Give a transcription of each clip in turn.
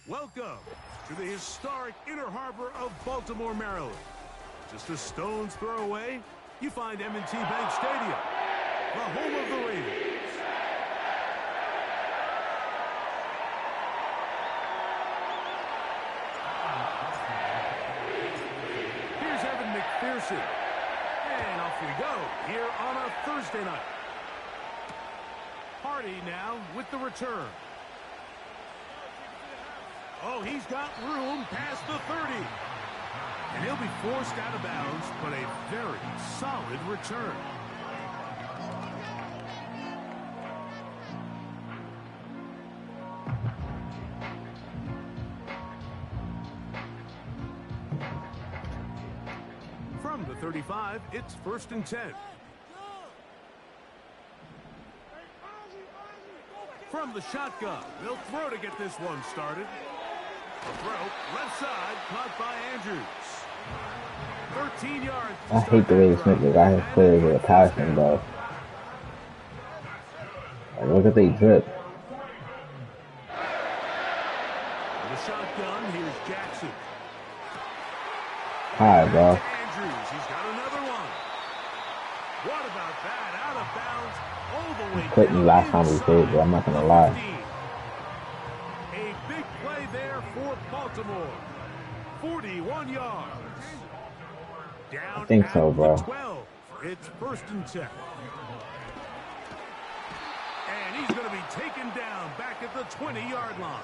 Welcome to the historic Inner Harbor of Baltimore, Maryland. Just a stone's throw away, you find M&T Bank Stadium, the home of the Raiders. Here's Evan McPherson. And off we go here on a Thursday night. Hardy now with the return. Oh, he's got room past the 30. And he'll be forced out of bounds, but a very solid return. From the 35, it's 1st and 10. From the shotgun, they'll throw to get this one started. The throw, left side, caught by Andrews. 13 yards. I hate the way this makes the guy players with a passing, bro. Like, look at they drip. With a shotgun, here's Jackson. Hi, bro. Andrews, he's got another one. What about that? Out of bounds, all the way He quit me last time we played, bro. I'm not gonna lie. A big play there for Baltimore. 41 yards. Down I think so, bro. 12. It's 1st and 10. And he's going to be taken down back at the 20-yard line.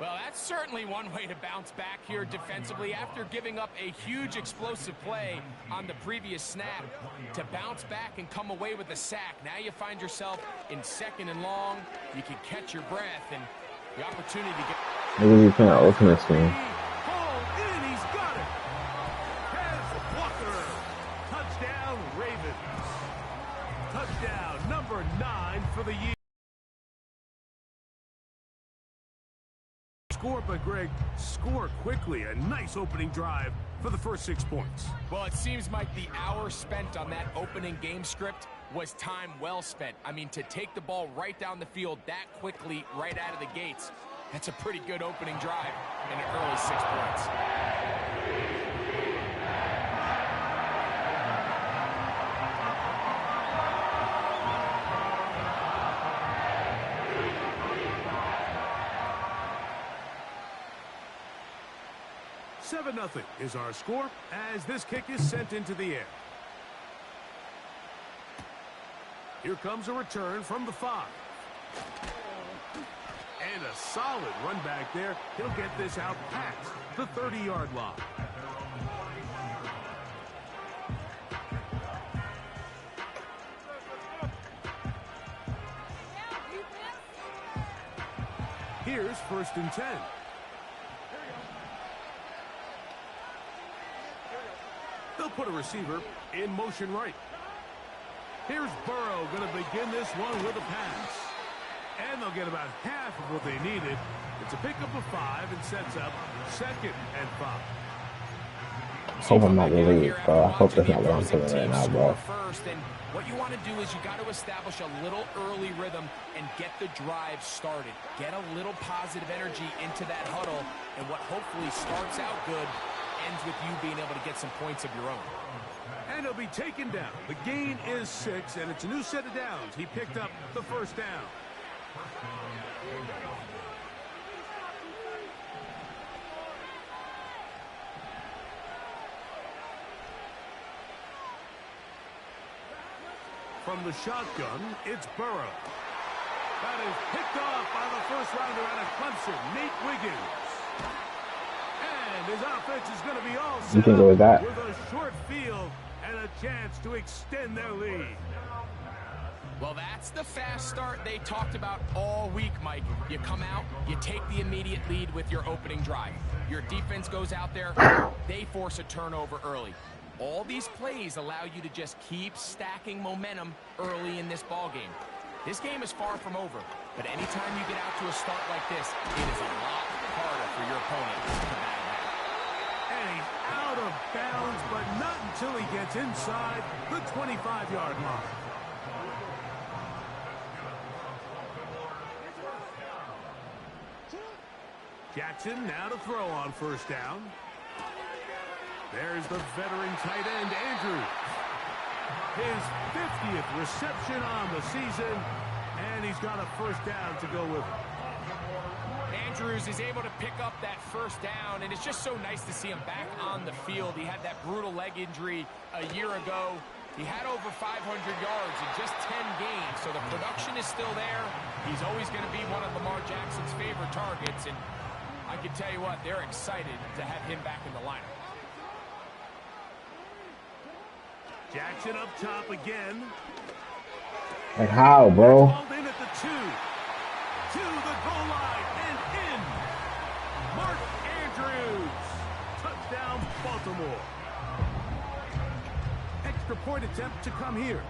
Well, that's certainly one way to bounce back here defensively after giving up a huge explosive play on the previous snap. To bounce back and come away with a sack. Now you find yourself in 2nd and long. You can catch your breath and the opportunity to get... Maybe we playing Ultimate Team. He's got it. Has Walker. Touchdown, Ravens. Touchdown number 9 for the year. Score, but Greg, score quickly. A nice opening drive for the first 6 points. Well, it seems like the hour spent on that opening game script was time well spent. I mean, to take the ball right down the field that quickly right out of the gates, that's a pretty good opening drive and an early 6 points. Nothing is our score as this kick is sent into the air. Here comes a return from the 5. And a solid run back there. He'll get this out past the 30-yard line. Here's 1st and 10. They'll put a receiver in motion right. Here's Burrow going to begin this one with a pass. And they'll get about half of what they needed. It's a pickup of 5 and sets up 2nd and 5. I hope I'm not relieved, bro. I hope that's not what I'm feeling right now, bro. And what you want to do is you got to establish a little early rhythm and get the drive started. Get a little positive energy into that huddle, and what hopefully starts out good ends with you being able to get some points of your own. And he'll be taken down. The gain is 6, and it's a new set of downs. He picked up the 1st down. From the shotgun, it's Burrow. That is picked off by the first rounder out of Clemson, Nate Wiggins. And his offense is going to be all set up with a short field and a chance to extend their lead. Well, that's the fast start they talked about all week, Mike. You come out, you take the immediate lead with your opening drive. Your defense goes out there, they force a turnover early. All these plays allow you to just keep stacking momentum early in this ball game. This game is far from over, but anytime you get out to a start like this, it is a lot harder for your opponent to battle back. And he's out of bounds, but not until he gets inside the 25-yard line. Jackson now to throw on first down. There's the veteran tight end, Andrews. His 50th reception on the season, and he's got a first down to go with it. Andrews is able to pick up that first down, and it's just so nice to see him back on the field. He had that brutal leg injury a year ago. He had over 500 yards in just 10 games, so the production is still there. He's always going to be one of Lamar Jackson's favorite targets, and I can tell you what, they're excited to have him back in the lineup. Jackson up top again. Like how, bro? Called in at the 2. To the goal line and in. Mark Andrews. Touchdown, Baltimore. Extra point attempt to come here.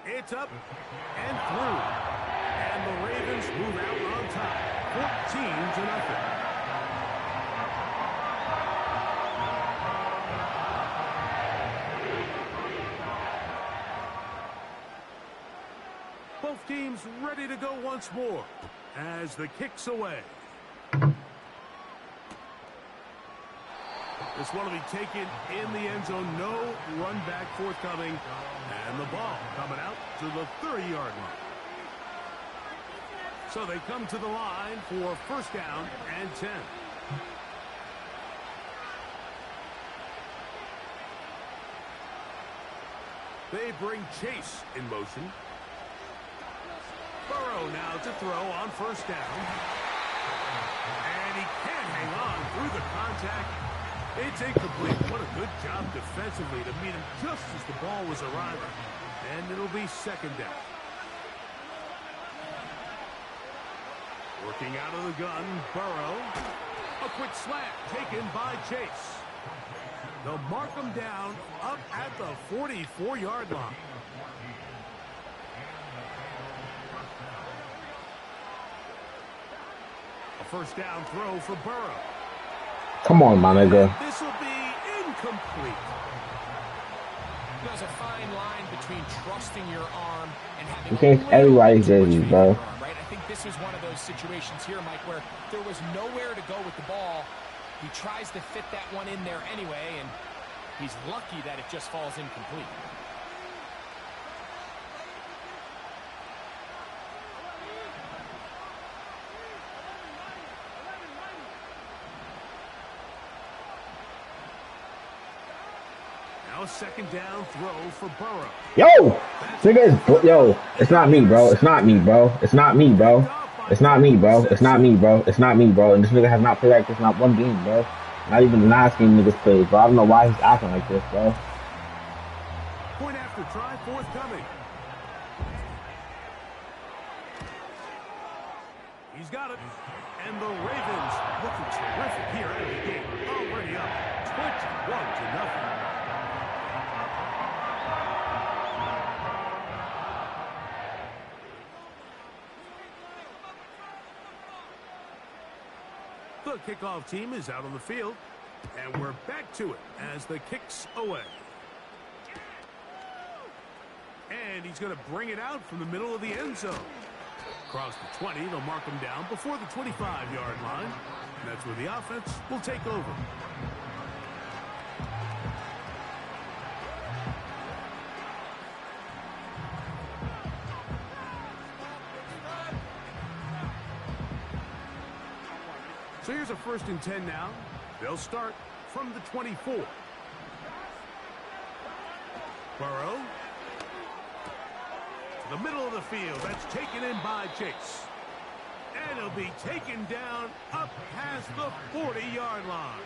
It's up and through. And the Ravens move out on top. 14-0. Both teams ready to go once more as the kick's away. This one will be taken in the end zone. No run back forthcoming. And the ball coming out to the 30-yard line. So they come to the line for first down and 10. They bring Chase in motion. Burrow now to throw on first down. And he can't hang on through the contact. It's incomplete. What a good job defensively to meet him just as the ball was arriving. And it'll be second down. Working out of the gun, Burrow. A quick slant taken by Chase. They'll mark him down up at the 44-yard line. A first down throw for Burrow. Come on, my nigga. This will be incomplete. There's a fine line between trusting your arm and having You can't everybody's jersey, bro. Right? I think this is one of those situations here, Mike, where there was nowhere to go with the ball. He tries to fit that one in there anyway, and he's lucky that it just falls incomplete. Now a second down throw for Burrow. Yo! Nigga, yo, it's not me, bro. It's not me, bro. It's not me, bro. It's not me, bro. It's not me, bro. It's not me, bro. And this nigga has not played like this not one game, bro. Not even the last game niggas played, bro. I don't know why he's acting like this, bro. Point after try forthcoming. He's got it. And the Ravens looking terrific here out of the game. Already up 21-0. The kickoff team is out on the field, and we're back to it as the kick's away. And he's going to bring it out from the middle of the end zone. Across the 20, they'll mark him down before the 25-yard line. And that's where the offense will take over. So here's a 1st and 10 now. They'll start from the 24. Burrow. To the middle of the field. That's taken in by Chase. And he'll be taken down up past the 40-yard line.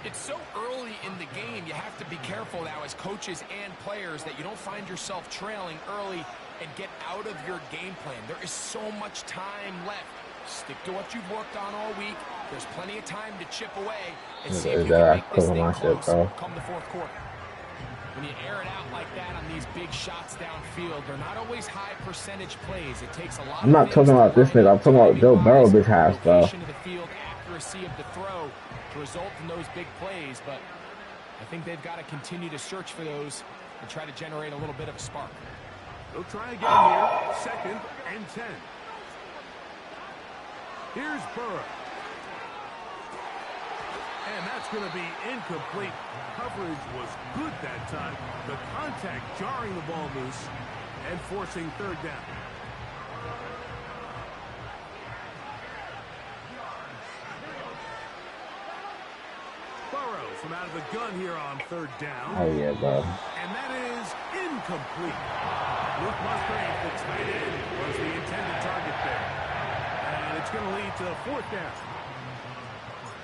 It's so early in the game, you have to be careful now as coaches and players that you don't find yourself trailing early and get out of your game plan. There is so much time left. Stick to what you've worked on all week. There's plenty of time to chip away and see if you can make this thing close come the fourth quarter. When you air it out like that on these big shots downfield, they're not always high percentage plays. It takes a lot. I'm not talking about this nigga. I'm talking about Joe Burrow, bitch ass, bro. Of the field, accuracy of the throw to result in those big plays, but I think they've got to continue to search for those and try to generate a little bit of a spark. They'll try again here. 2nd and 10. Here's Burrow. And that's going to be incomplete. Coverage was good that time. The contact jarring the ball loose and forcing 3rd down. Burrow from out of the gun here on 3rd down. Oh, yeah, bro. And that is incomplete. Luke Musgrave, the tight end, was the intended target there. And it's going to lead to 4th down.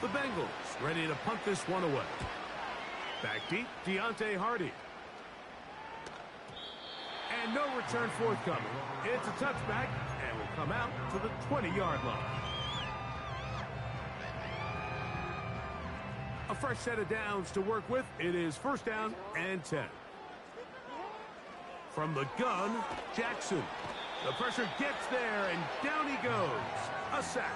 The Bengals ready to punt this one away. Back deep, Deontay Hardy. And no return forthcoming. It's a touchback and will come out to the 20-yard line. A fresh set of downs to work with. It is 1st down and 10. From the gun, Jackson. The pressure gets there, and down he goes. A sack.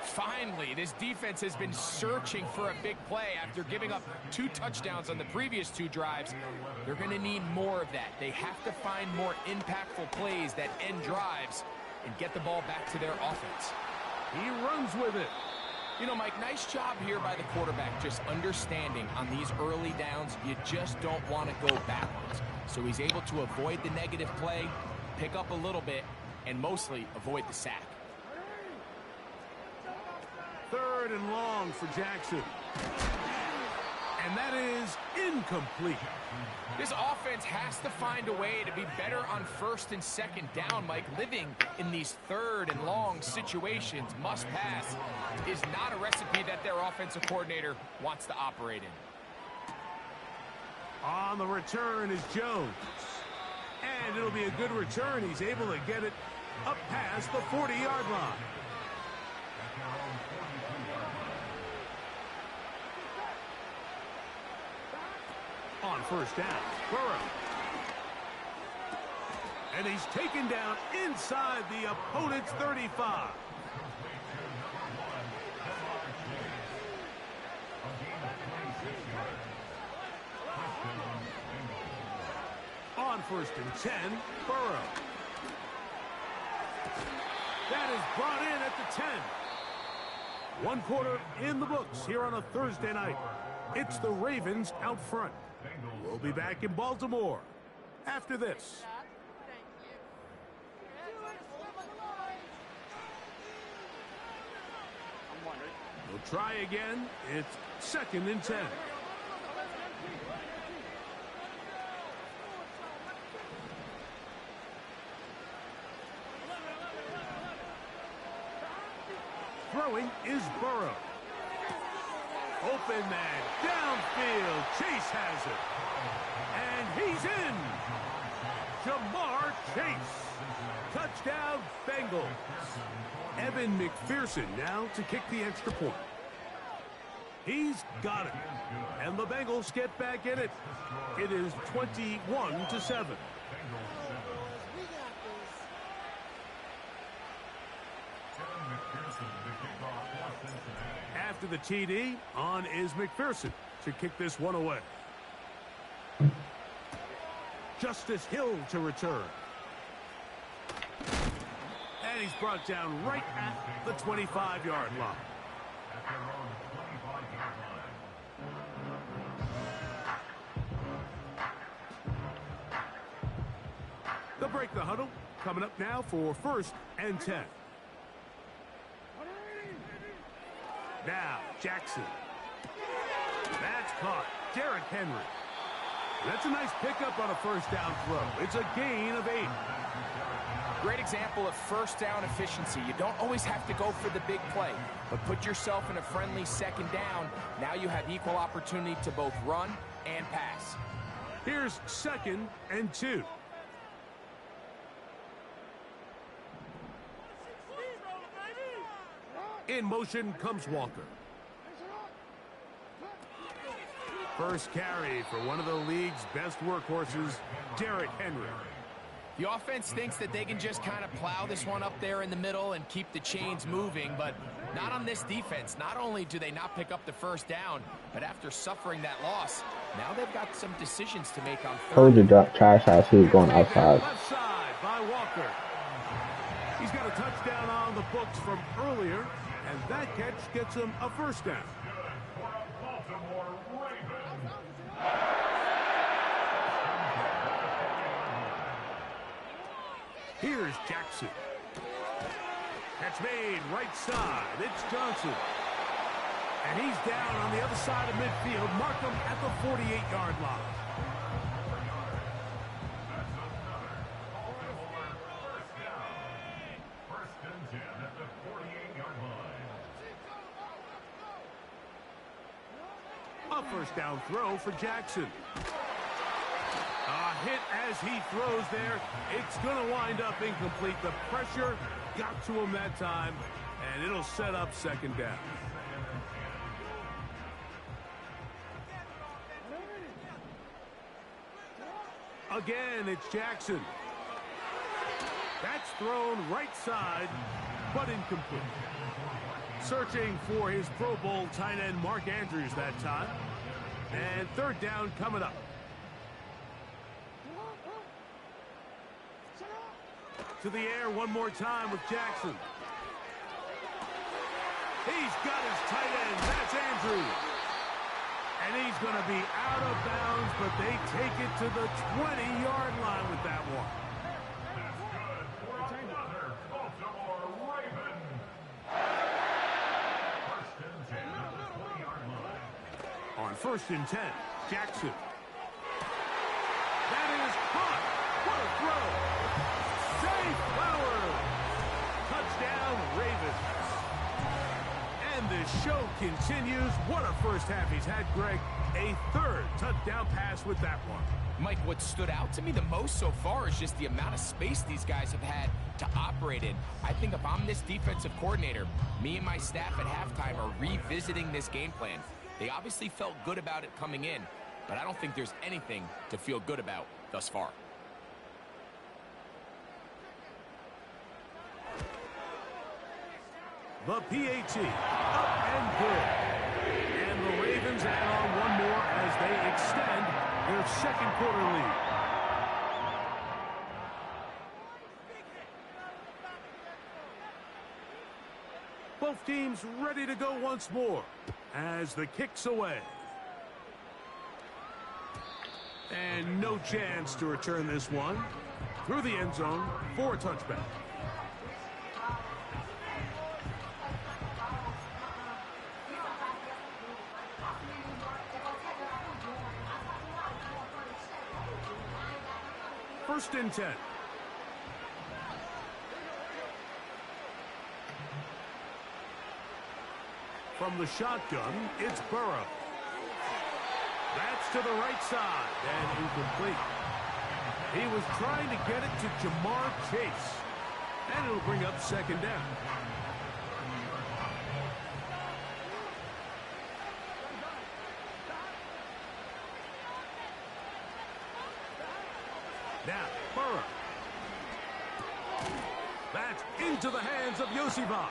Finally, this defense has been searching for a big play after giving up 2 touchdowns on the previous 2 drives. They're going to need more of that. They have to find more impactful plays that end drives and get the ball back to their offense. He runs with it. You know, Mike, nice job here by the quarterback, just understanding on these early downs, you just don't want to go backwards. So he's able to avoid the negative play, pick up a little bit, and mostly avoid the sack. 3rd and long for Jackson. And that is incomplete. This offense has to find a way to be better on 1st and 2nd down, Mike. Living in these 3rd and long situations, must pass, is not a recipe that their offensive coordinator wants to operate in. On the return is Jones. And it'll be a good return. He's able to get it up past the 40-yard line. On 1st down, Burrow. And he's taken down inside the opponent's 35. On 1st and 10, Burrow. That is brought in at the 10. 1 quarter in the books here on a Thursday night. It's the Ravens out front. We'll be back in Baltimore after this. We'll try again. It's 2nd and 10. Throwing is Burrow. Open man, downfield, Chase has it. And he's in. Jamar Chase. Touchdown, Bengals. Evan McPherson now to kick the extra point. He's got it. And the Bengals get back in it. It is 21-7. After the TD, on is McPherson to kick this one away. Justice Hill to return. And he's brought down right at the 25-yard line. They'll break the huddle. Coming up now for 1st and 10. Now, Jackson. That's caught. Derrick Henry. That's a nice pickup on a 1st down throw. It's a gain of 8. Great example of 1st down efficiency. You don't always have to go for the big play, but put yourself in a friendly 2nd down. Now you have equal opportunity to both run and pass. Here's 2nd and 2. In motion comes Walker. First carry for one of the league's best workhorses, Derrick Henry. The offense thinks that they can just kind of plow this one up there in the middle and keep the chains moving, but Not on this defense. Not only do they not pick up the first down, but after suffering that loss, now they've got some decisions to make on third. Told you drop trash ass he was going outside. Left side by Walker. He's got a touchdown on the books from earlier, and that catch gets him a first down. Here's Jackson. Catch made right side. It's Johnson. And he's down on the other side of midfield. Mark him at the 48-yard line. A first down throw for Jackson. A hit as he throws there. It's going to wind up incomplete. The pressure got to him that time, and it'll set up second down. Again, it's Jackson. That's thrown right side, but incomplete. Searching for his Pro Bowl tight end Mark Andrews that time. And third down coming up. To the air one more time with Jackson. He's got his tight end. That's Andrews. And he's going to be out of bounds, but they take it to the 20-yard line with that one. On 1st and 10, Jackson. That is caught. What a throw. Safe Flowers. Touchdown, Ravens. And the show continues. What a first half he's had, Greg. A third touchdown pass with that one. Mike, what stood out to me the most so far is just the amount of space these guys have had to operate in. I think if I'm this defensive coordinator, me and my staff at halftime are revisiting this game plan. They obviously felt good about it coming in, but I don't think there's anything to feel good about thus far. The PAT, up and good. And the Ravens add on one more as they extend their second quarter lead. Both teams ready to go once more as the kick's away. And no chance to return this one through the end zone for a touchback. First and 10. From the shotgun, it's Burrow. That's to the right side and incomplete. He was trying to get it to Jamar Chase. And it'll bring up second down. Now, Burrow. That's into the hands of Yosivas.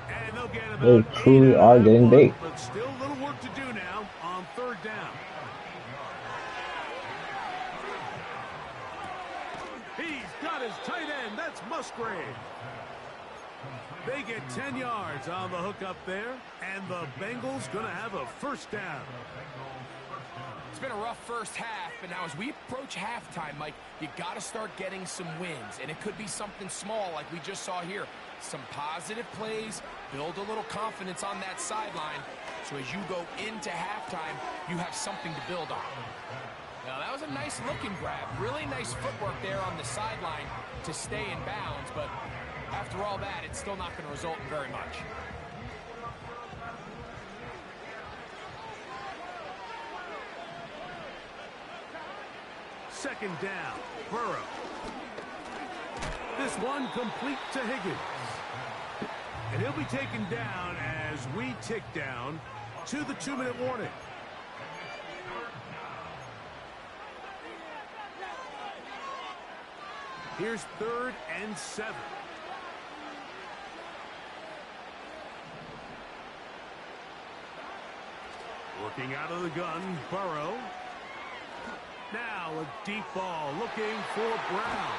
And they'll get about They truly are getting bait. but still a little work to do now on third down. He's got his tight end. That's Musgrave. They get 10 yards on the hook up there, and the Bengals going to have a first down. It's been a rough first half, but now as we approach halftime, Mike, you got to start getting some wins, and it could be something small like we just saw here. Some positive plays, build a little confidence on that sideline, so as you go into halftime, you have something to build on. Now, that was a nice looking grab. Really nice footwork there on the sideline to stay in bounds, but after all that, it's still not going to result in very much. Second down, Burrow. This one complete to Higgins. And he'll be taken down as we tick down to the 2-minute warning. Here's 3rd and 7. Working out of the gun, Burrow. Now a deep ball looking for Brown.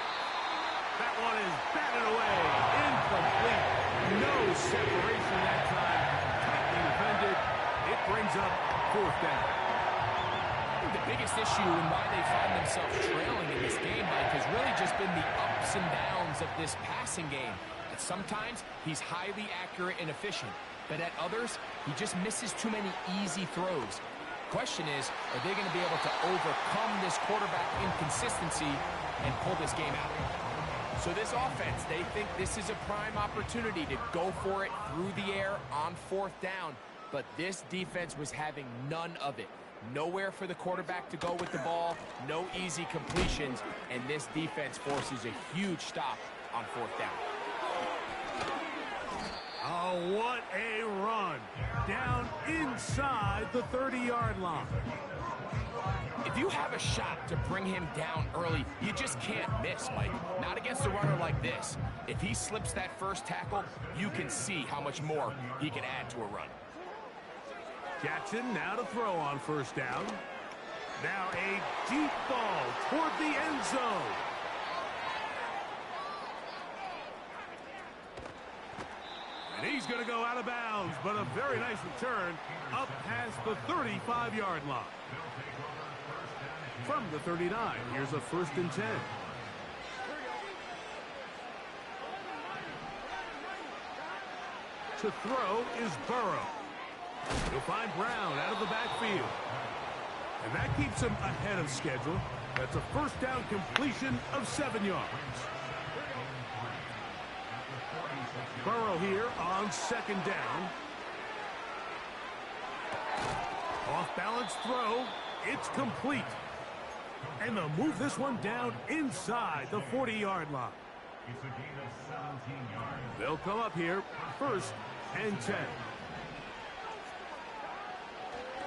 That one is batted away. Incomplete. No separation that time. Tightly defended. It brings up 4th down. The biggest issue and why they find themselves trailing in this game, Mike, has really just been the ups and downs of this passing game. And sometimes he's highly accurate and efficient, but at others, he just misses too many easy throws. Question is, are they going to be able to overcome this quarterback inconsistency and pull this game out? So this offense, they think this is a prime opportunity to go for it through the air on 4th down, but this defense was having none of it. Nowhere for the quarterback to go with the ball, no easy completions, and this defense forces a huge stop on 4th down. Oh, what a run. Down inside the 30-yard line. If you have a shot to bring him down early, you just can't miss, Mike. Not against a runner like this. If he slips that first tackle, you can see how much more he can add to a run. Jackson now to throw on 1st down. Now a deep ball toward the end zone. And he's going to go out of bounds, but a very nice return up past the 35-yard line. From the 39, here's a 1st and 10. To throw is Burrow. He'll find Brown out of the backfield. And that keeps him ahead of schedule. That's a 1st down completion of 7 yards. Burrow here on 2nd down. Off-balance throw. It's complete. And they'll move this one down inside the 40-yard line. They'll come up here 1st and 10.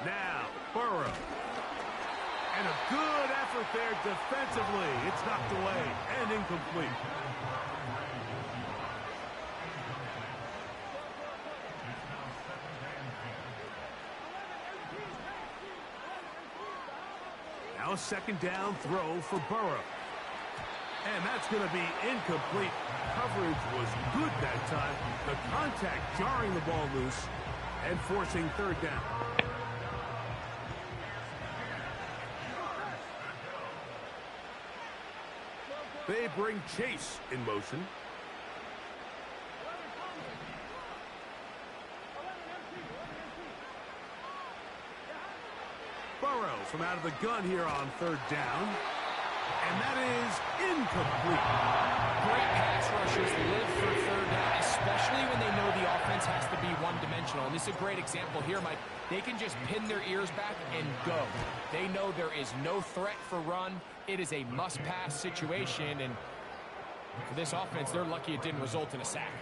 Now, Burrow. And a good effort there defensively. It's knocked away and incomplete. Now a 2nd down throw for Burrow. And that's going to be incomplete. Coverage was good that time. The contact jarring the ball loose and forcing 3rd down. They bring Chase in motion. Burrow from out of the gun here on 3rd down. And that is incomplete. Great pass rushers live for 3rd down, especially when they know the offense has to be one-dimensional. And this is a great example here, Mike. They can just pin their ears back and go. They know there is no threat for run. It is a must-pass situation, and for this offense, they're lucky it didn't result in a sack.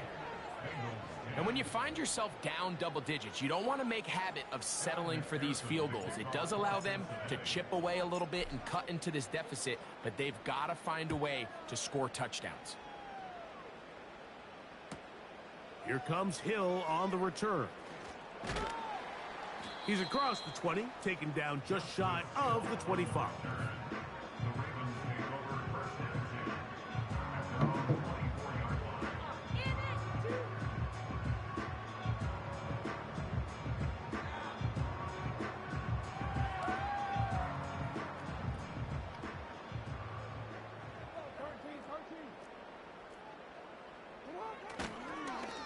And when you find yourself down double digits, you don't want to make habit of settling for these field goals. It does allow them to chip away a little bit and cut into this deficit, but they've got to find a way to score touchdowns. Here comes Hill on the return. He's across the 20, taken down just shy of the 25.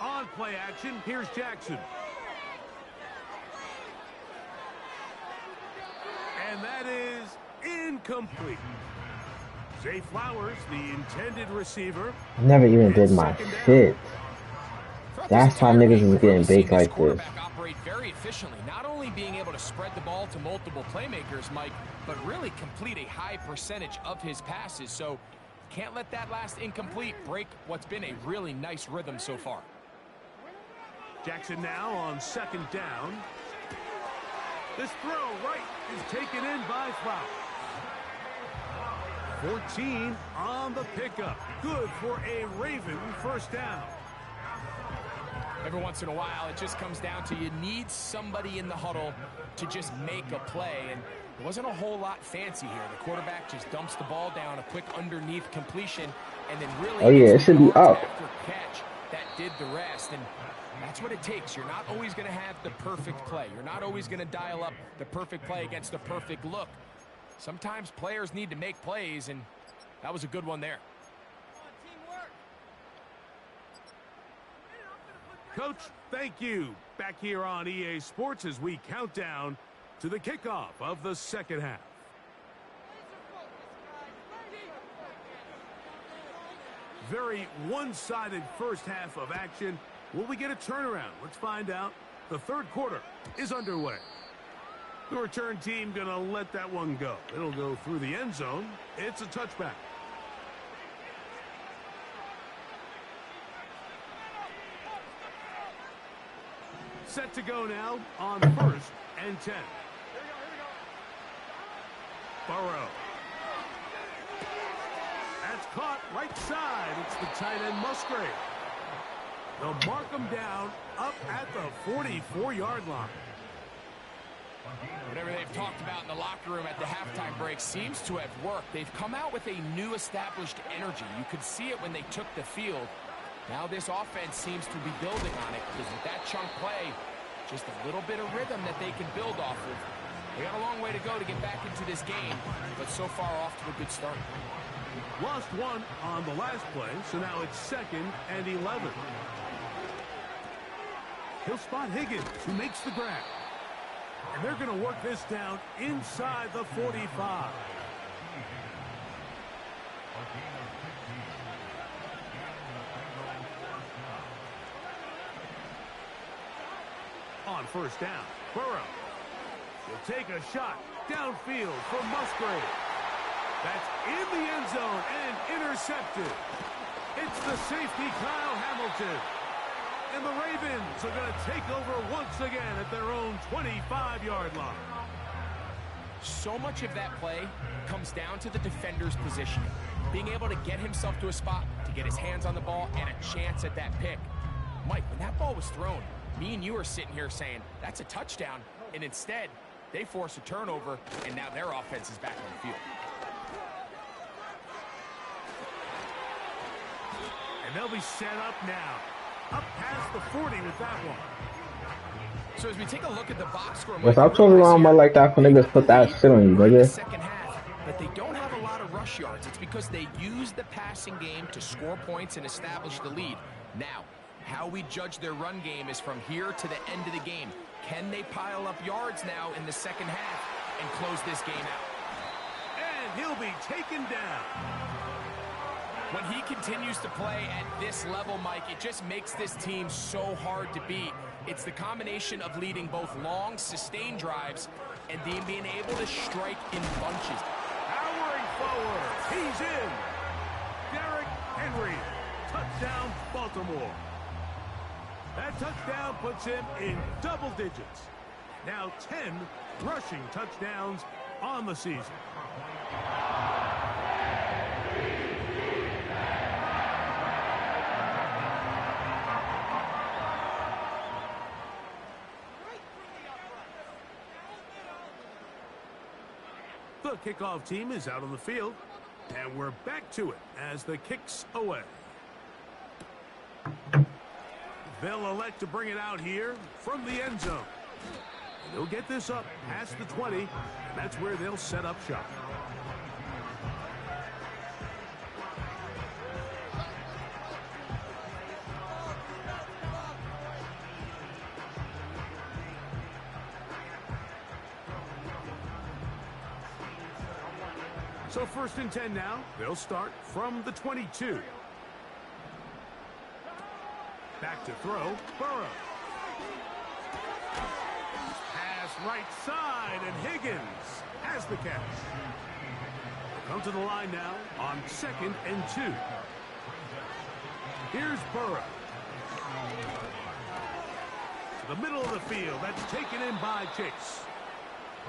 On play action, here's Jackson. And that is incomplete. Zay Flowers, the intended receiver. I never even did my shit. That's how niggas is getting baked like this. Operate very efficiently, not only being able to spread the ball to multiple playmakers, Mike, but really complete a high percentage of his passes. So can't let that last incomplete break what's been a really nice rhythm so far. Jackson now on 2nd down. This throw right is taken in by Flowers. 14 on the pickup. Good for a Raven 1st down. Every once in a while, it just comes down to you need somebody in the huddle to just make a play. And there wasn't a whole lot fancy here. The quarterback just dumps the ball down, a quick underneath completion, and then really Oh yeah, it should be up. after catch that did the rest. And that's what it takes. You're not always going to have the perfect play. You're not always going to dial up the perfect play against the perfect look. Sometimes players need to make plays, and that was a good one there. Coach, thank you. Back here on EA Sports as we count down to the kickoff of the second half. Very one-sided first half of action. Will we get a turnaround? Let's find out. The third quarter is underway. The return team going to let that one go. It'll go through the end zone. It's a touchback. Set to go now on 1st and 10. Burrow. That's caught right side. It's the tight end Musgrave. They'll mark him down up at the 44-yard line. Whatever they've talked about in the locker room at the halftime break seems to have worked. They've come out with a new established energy. You could see it when they took the field. Now this offense seems to be building on it because with that chunk play, just a little bit of rhythm that they can build off of. They got a long way to go to get back into this game, but so far off to a good start. Lost one on the last play, so now it's 2nd and 11. He'll spot Higgins, who makes the grab. And they're going to work this down inside the 45. On 1st down, Burrow will take a shot downfield for Musgrave. That's in the end zone and intercepted. It's the safety, Kyle Hamilton. And the Ravens are going to take over once again at their own 25-yard line. So much of that play comes down to the defender's positioning. Being able to get himself to a spot, to get his hands on the ball, and a chance at that pick. Mike, when that ball was thrown, me and you are sitting here saying, that's a touchdown. And instead, they force a turnover, and now their offense is back on the field. And they'll be set up now. Up past the 40 with that one. So as we take a look at the box score, Yes, I'll turn around my like that when niggas put that shit on you, nigga. Second half, but they don't have a lot of rush yards. It's because they use the passing game to score points and establish the lead. Now, how we judge their run game is from here to the end of the game. Can they pile up yards now in the second half and close this game out? And he'll be taken down. When he continues to play at this level, Mike, it just makes this team so hard to beat. It's the combination of leading both long, sustained drives and being able to strike in bunches. Powering forward. He's in. Derrick Henry. Touchdown, Baltimore. That touchdown puts him in double digits. Now 10 rushing touchdowns on the season. The kickoff team is out on the field, and we're back to it as the kick's away. They'll elect to bring it out here from the end zone. And they'll get this up past the 20, and that's where they'll set up shop. So 1st and 10 now. They'll start from the 22. Back to throw. Burrow. Pass right side, and Higgins has the catch. Come to the line now on 2nd and 2. Here's Burrow. To the middle of the field. That's taken in by Chase.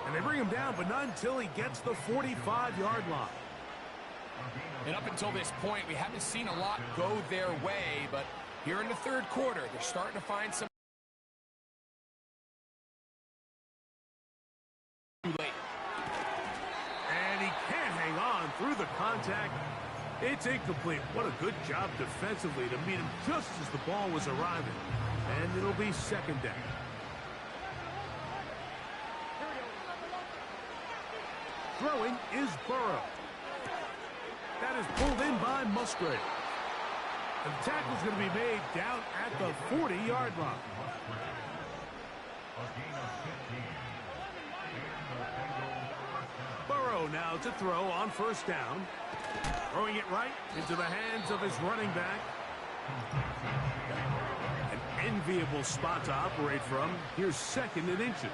And they bring him down, but not until he gets the 45-yard line. And up until this point, we haven't seen a lot go their way, but Here in the third quarter, they're starting to find some too late. And he can't hang on through the contact. It's incomplete. What a good job defensively to meet him just as the ball was arriving. And it'll be second down. Throwing is Burrow. That is pulled in by Musgrave. And the tackle's going to be made down at the 40-yard line. Burrow now to throw on first down. Throwing it right into the hands of his running back. An enviable spot to operate from. Here's second and inches.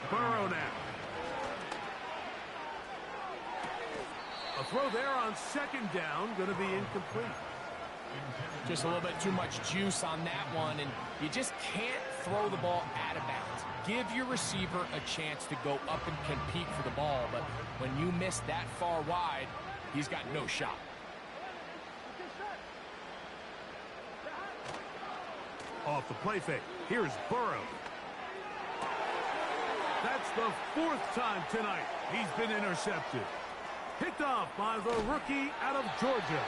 Burrow now. A throw there on second down, going to be incomplete. Just a little bit too much juice on that one, and you just can't throw the ball out of bounds. Give your receiver a chance to go up and compete for the ball, but when you miss that far wide, he's got no shot. Off the play fake, here's Burrow. That's the fourth time tonight he's been intercepted. Picked off by the rookie out of Georgia.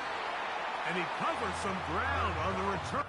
And he covers some ground on the return.